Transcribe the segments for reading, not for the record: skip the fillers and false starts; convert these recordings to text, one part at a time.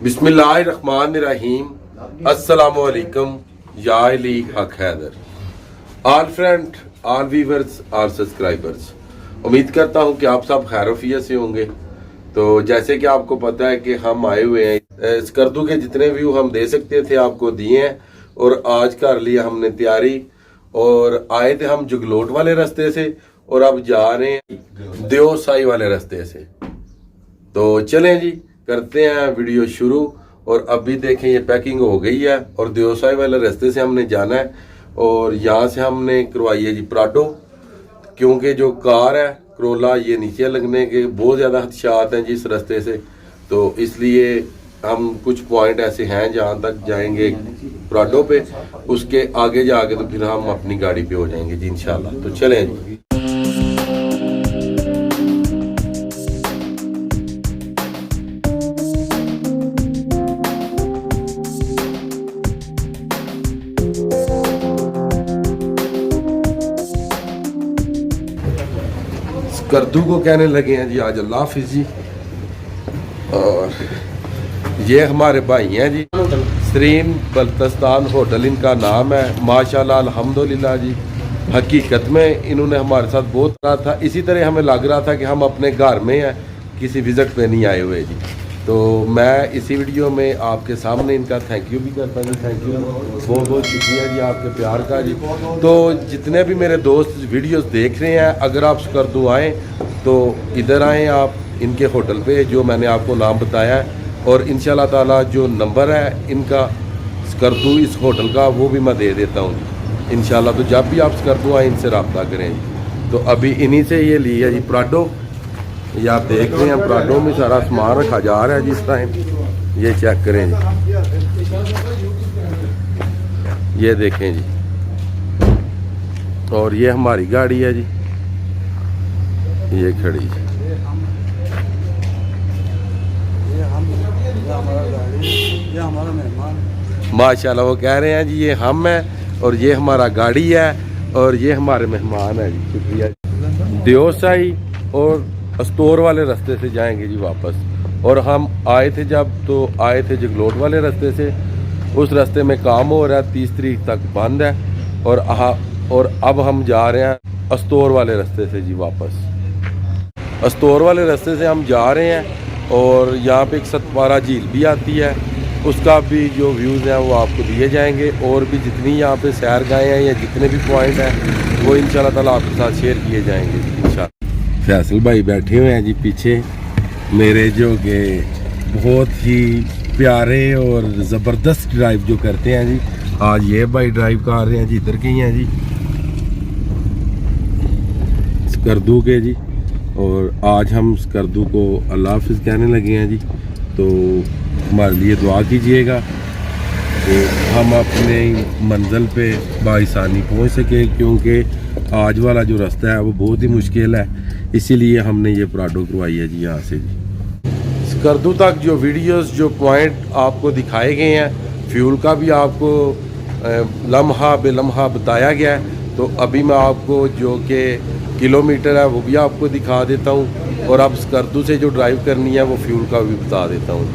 बिस्मिल्लाहिर्रहमानिर्रहीम। अस्सलामुअलैकुम या अली हक Haider. All friend, all viewers, all subscribers, उम्मीद करता हूं कि आप सब खैरोफियत से होंगे। तो जैसे कि आपको पता है कि हम आए हुए हैं स्कर्दू के जितने व्यू हम दे सकते थे आपको दिए हैं, और आज कर लिया हमने तैयारी। और आए थे हम जुगलोट वाले रास्ते से और अब जा रहे हैं देवसाई वाले रास्ते से। तो चलें जी, करते हैं वीडियो शुरू। और अभी देखें ये पैकिंग हो गई है और देवसाई वाले रास्ते से हमने जाना है। और यहाँ से हमने करवाई है जी प्राडो, क्योंकि जो कार है करोला ये नीचे लगने के बहुत ज़्यादा खदशात हैं जिस रास्ते से। तो इसलिए हम कुछ पॉइंट ऐसे हैं जहाँ तक जाएंगे प्राडो पे, उसके आगे जाके तो फिर हम अपनी गाड़ी पे हो जाएंगे जी इंशाल्लाह। तो चलें जी। स्कर्दू को कहने लगे हैं जी आज अल्लाह हाफिज जी। और ये हमारे भाई हैं जी, सरीन बल्तिस्तान होटल इनका नाम है। माशाल्लाह अल्हम्दुलिल्लाह जी, हकीकत में इन्होंने हमारे साथ बहुत रहा था। इसी तरह हमें लग रहा था कि हम अपने घर में हैं, किसी विजिट पे नहीं आए हुए जी। तो मैं इसी वीडियो में आपके सामने इनका थैंक यू भी करता हूँ। थैंक यू, बहुत बहुत शुक्रिया जी आपके प्यार का जी। तो जितने भी मेरे दोस्त वीडियोस देख रहे हैं, अगर आप स्कर्दू आएँ तो इधर आएँ आप इनके होटल पे जो मैंने आपको नाम बताया है। और इंशाल्लाह ताला जो नंबर है इनका स्कर्दू इस होटल का वो भी मैं दे देता हूँ इंशाल्लाह। तो जब भी आप स्कर्दू आएँ इनसे रब्ता करें। तो अभी इन्हीं से ये लिया जी प्राडो। ये आप देख रहे हैं प्राडो में सारा सामान रखा जा रहा है जिस टाइम। ये चेक करें जी, ये देखें जी। और ये हमारी गाड़ी है जी, ये खड़ी जी। ये हमारा मेहमान माशाल्लाह वो कह रहे हैं जी ये हम हैं और ये हमारा गाड़ी है और ये हमारे मेहमान है जी। शुक्रिया। देवसाई और अस्तौर वाले रास्ते से जाएंगे जी वापस। और हम आए थे जब तो आए थे जगलोट वाले रास्ते से। उस रास्ते में काम हो रहा है, 30 तारीख तक बंद है। और अब हम जा रहे हैं अस्तौर वाले रास्ते से जी वापस। अस्तौर वाले रास्ते से हम जा रहे हैं और यहाँ पे एक सतवारा झील भी आती है, उसका भी जो व्यूज़ हैं वो आपको दिए जाएंगे। और भी जितनी यहाँ पे सैर गाहें हैं या जितने भी पॉइंट हैं वो इंशाल्लाह ताला आपके साथ शेयर किए जाएंगे इंशाल्लाह। फैसल भाई बैठे हुए हैं जी पीछे मेरे, जो कि बहुत ही प्यारे और ज़बरदस्त ड्राइव जो करते हैं जी। आज ये भाई ड्राइव कर रहे हैं जी, इधर के ही हैं जी स्कर्दू के जी। और आज हम स्कर्दू को अल्लाह हाफिज़ कहने लगे हैं जी। तो हमारे लिए दुआ कीजिएगा कि हम अपने मंजिल पे बाइसानी पहुंच सके, क्योंकि आज वाला जो रास्ता है वो बहुत ही मुश्किल है। इसीलिए हमने ये प्राडो करवाई है जी यहाँ से जी। स्कर्दू तक जो वीडियोस जो पॉइंट आपको दिखाए गए हैं, फ्यूल का भी आपको लम्हा बे लम्हा बताया गया है। तो अभी मैं आपको जो कि किलोमीटर है वो भी आपको दिखा देता हूँ। और अब स्कर्दू से जो ड्राइव करनी है वो फ्यूल का भी बता देता हूँ।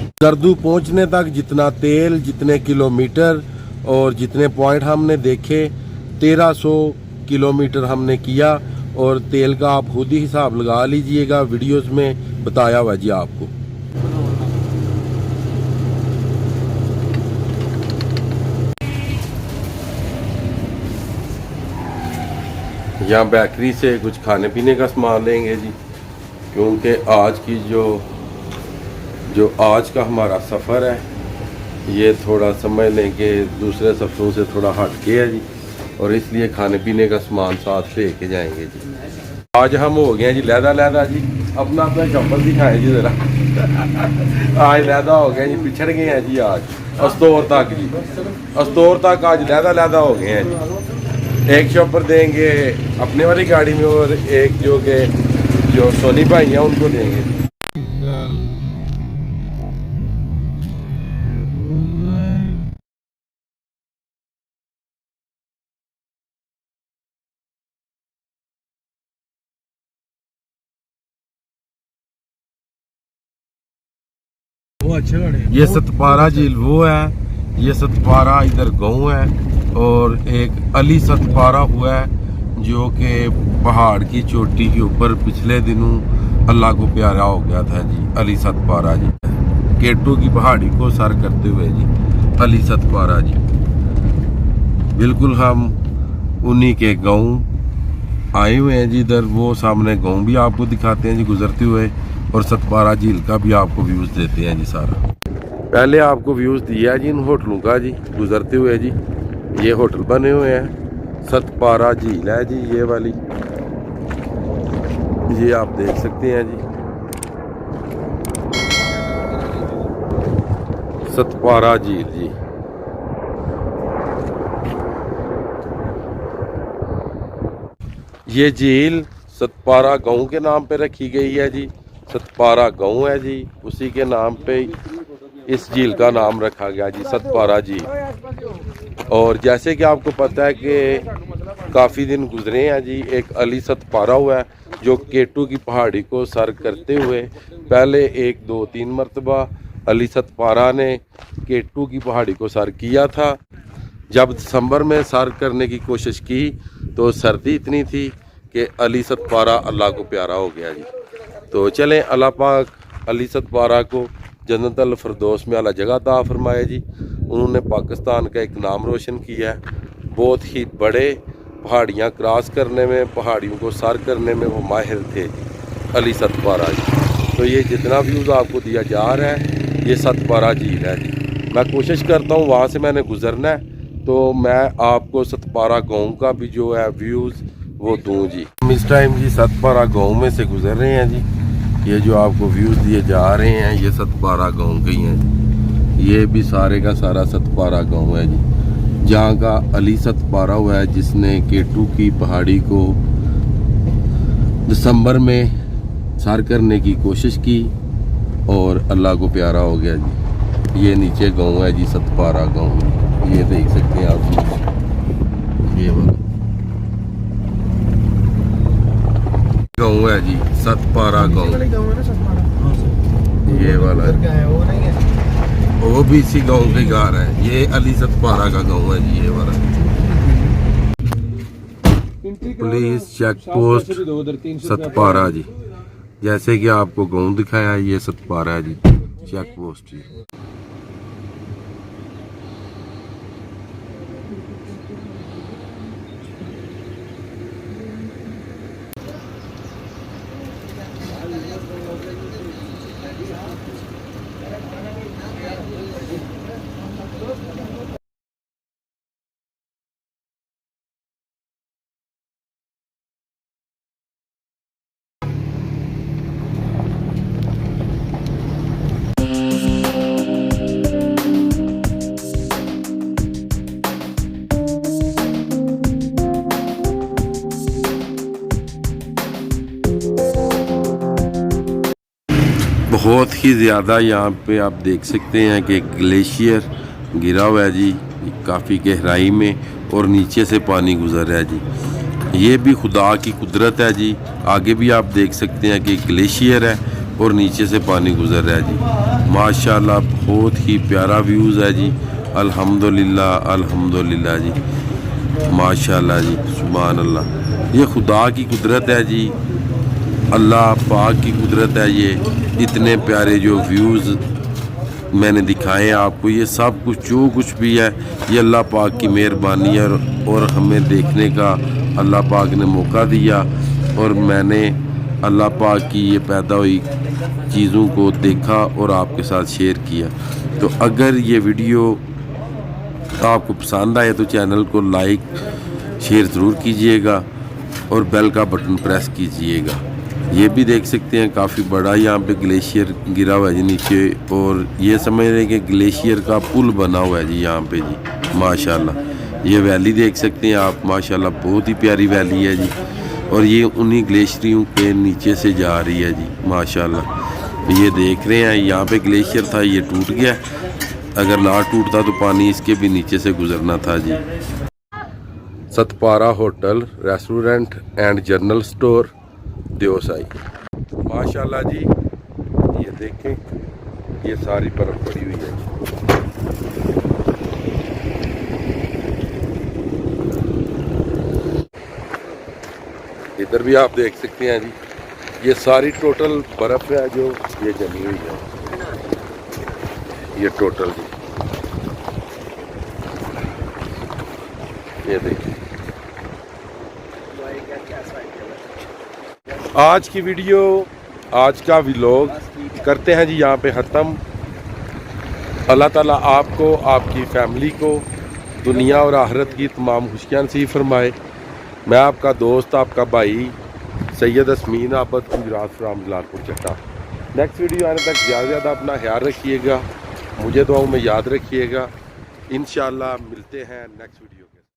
स्कर्दू पहुँचने तक जितना तेल, जितने किलोमीटर और जितने पॉइंट हमने देखे, 1300 किलोमीटर हमने किया। और तेल का आप खुद ही हिसाब लगा लीजिएगा, वीडियोस में बताया हुआ जी आपको। यहाँ बेकरी से कुछ खाने पीने का सामान लेंगे जी, क्योंकि आज की जो आज का हमारा सफ़र है ये थोड़ा समझ लें कि दूसरे सफ़रों से थोड़ा हट के है जी। और इसलिए खाने पीने का सामान साथ लेके जाएंगे जी। आज हम हो गए हैं जी लहदा लहदा जी। अपना अपना चप्पल दिखाएं जी ज़रा। आज लहदा हो गया जी, पिछड़ गए हैं जी आज अस्तौर तक जी। अस्तौर तक आज लहदा लहदा हो गए हैं जी। एक शॉपर देंगे अपने वाली गाड़ी में और एक जो सोनी भाई हैं उनको देंगे। वो अच्छे बड़े हैं। ये सतपारा झील वो है, ये सतपारा इधर गाँव है, और एक अली सतपारा हुआ है जो कि पहाड़ की चोटी के ऊपर पिछले दिनों अल्लाह को प्यारा हो गया था जी। अली सतपारा जी, केटू की पहाड़ी को सर करते हुए जी अली सतपारा जी। बिल्कुल हम उन्हीं के गाँव आए हुए हैं जी। इधर वो सामने गाँव भी आपको दिखाते हैं जी गुजरते हुए, और सतपारा झील का भी आपको व्यूज़ देते हैं जी सारा। पहले आपको व्यूज़ दिया जी इन होटलों का जी गुजरते हुए जी। ये होटल बने हुए हैं, सतपारा झील है जी ये वाली, ये आप देख सकते हैं जी सतपारा झील जी। ये झील सतपारा गांव के नाम पे रखी गई है जी। सतपारा गांव है जी, उसी के नाम पे इस झील का नाम रखा गया जी सतपारा झील। और जैसे कि आपको पता है कि काफ़ी दिन गुजरे हैं जी, एक अली सतपारा हुआ है जो केटू की पहाड़ी को सर करते हुए पहले 1 2 3 मरतबा अली सतपारा ने केटू की पहाड़ी को सर किया था। जब दिसंबर में सर करने की कोशिश की तो सर्दी इतनी थी कि अली सतपारा अल्लाह को प्यारा हो गया जी। तो चलें अल्लाह पाक अली सतपारा को जन्नतुल फिरदौस में आला जगह अता फरमाए जी। उन्होंने पाकिस्तान का एक नाम रोशन किया है। बहुत ही बड़े पहाड़ियाँ क्रॉस करने में, पहाड़ियों को सर करने में वो माहिर थे जी अली सतपारा जी। तो ये जितना व्यूज़ आपको दिया जा रहा है ये सतपारा झील है जी। मैं कोशिश करता हूँ वहाँ से मैंने गुजरना है तो मैं आपको सतपारा गाँव का भी जो है व्यूज़ वो दूँ जी। हम इस टाइम जी सतपारा गाँव में से गुजर रहे हैं जी। ये जो आपको व्यूज़ दिए जा रहे हैं ये सतपारा गाँव के ही हैं। ये भी सारे का सारा सतपारा गाँव है जी, जहाँ का अली सतपारा हुआ है जिसने केटू की पहाड़ी को दिसंबर में सर करने की कोशिश की और अल्लाह को प्यारा हो गया जी। ये नीचे गाँव है जी सतपारा गाँव, ये देख सकते हैं आप, ये वाला गाँव है जी सतपारा गाँव। ये वाला वो भी इसी गाँव के घर है। ये अली सतपारा का गाँव है जी ये वाला। पुलिस चेक पोस्ट सतपारा जी, जैसे कि आपको गाँव दिखाया ये सतपारा है जी चेक पोस्ट जी। बहुत ही ज़्यादा यहाँ पे आप देख सकते हैं कि ग्लेशियर गिरा हुआ है जी काफ़ी गहराई में, और नीचे से पानी गुजर रहा है जी। ये भी खुदा की कुदरत है जी। आगे भी आप देख सकते हैं कि ग्लेशियर है और नीचे से पानी गुजर रहा है जी। माशाल्लाह बहुत ही प्यारा व्यूज़ है जी। अल्हम्दुलिल्लाह अल्हम्दुलिल्लाह जी, माशाल्लाह जी, सुभान अल्लाह। ये खुदा की कुदरत है जी, अल्लाह पाक की कुदरत है। ये इतने प्यारे जो व्यूज़ मैंने दिखाए हैं आपको, ये सब कुछ जो कुछ भी है ये अल्लाह पाक की मेहरबानी है, और हमें देखने का अल्लाह पाक ने मौका दिया, और मैंने अल्लाह पाक की ये पैदा हुई चीज़ों को देखा और आपके साथ शेयर किया। तो अगर ये वीडियो आपको पसंद आए तो चैनल को लाइक शेयर ज़रूर कीजिएगा और बेल का बटन प्रेस कीजिएगा। ये भी देख सकते हैं काफ़ी बड़ा यहाँ पे ग्लेशियर गिरा हुआ है जी नीचे, और ये समझ रहे हैं कि ग्लेशियर का पुल बना हुआ है जी यहाँ पे जी। माशाल्लाह ये वैली देख सकते हैं आप, माशाल्लाह बहुत ही प्यारी वैली है जी, और ये उन्हीं ग्लेशियरों के नीचे से जा रही है जी। माशाल्लाह ये देख रहे हैं यहाँ पे ग्लेशियर था, ये टूट गया। अगर ना टूटता तो पानी इसके भी नीचे से गुजरना था जी। Satpara hotel, restaurant and general store Deosai. माशाल्लाह जी, ये देखें ये सारी बर्फ पड़ी हुई है। इधर भी आप देख सकते हैं जी, ये सारी टोटल बर्फ है जो ये जमी हुई है, ये टोटल जी। ये देखिए आज की वीडियो, आज का व्लॉग करते हैं जी यहाँ पे ख़त्म। अल्लाह ताला आपको, आपकी फैमिली को दुनिया और आखिरत की तमाम खुशियाँ नसीब फरमाए। मैं आपका दोस्त, आपका भाई सैयद असमीन आबद, गुजरात फ्राम जलालपुर चट्टा। नेक्स्ट वीडियो आने तक ज़्यादा से ज़्यादा अपना ख्याल रखिएगा, मुझे दुआओं में याद रखिएगा। इंशाल्लाह मिलते हैं नेक्स्ट वीडियो के।